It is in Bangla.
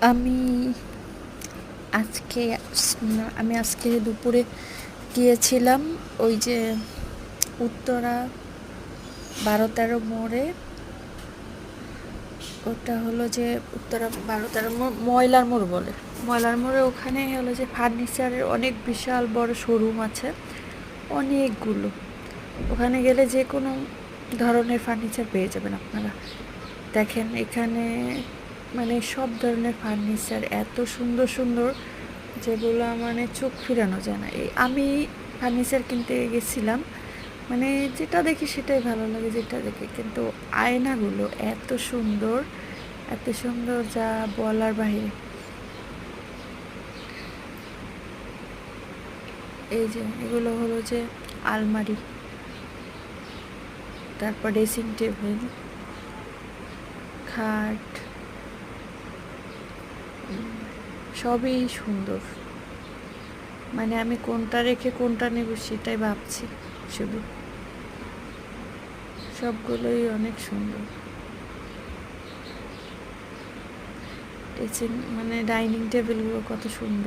আমি আজকে আমি আজকে দুপুরে গিয়েছিলাম ওই যে উত্তরা 12-13 মোড়ে। ওটা হলো যে উত্তরা 12-13 মোড়, ময়লার মোড় বলে। ময়লার মোড়ে ওখানে হলো যে ফার্নিচারের অনেক বিশাল বড় শোরুম আছে, অনেকগুলো। ওখানে গেলে যে কোনো ধরনের ফার্নিচার পেয়ে যাবেন আপনারা। দেখেন এখানে মানে সব ধরনের ফার্নিচার এত সুন্দর সুন্দর, যেগুলো মানে চোখ ফিরানো যায় না। এই আমি ফার্নিচার কিনতে গেছিলাম, মানে যেটা দেখি সেটাই ভালো লাগে, যেটা দেখি। কিন্তু আয়নাগুলো এত সুন্দর, এত সুন্দর যা বলার বাহিরে। এই যে এগুলো হলো যে আলমারি, তারপর ড্রেসিং টেবিল, খাট, সবই সুন্দর। মানে আমি কোনটা রেখে কোনটা নেব সেটাই ভাবছি শুধু। সবগুলোই অনেক সুন্দর। ড্রেসিং মানে ডাইনিং টেবিলগুলো কত সুন্দর।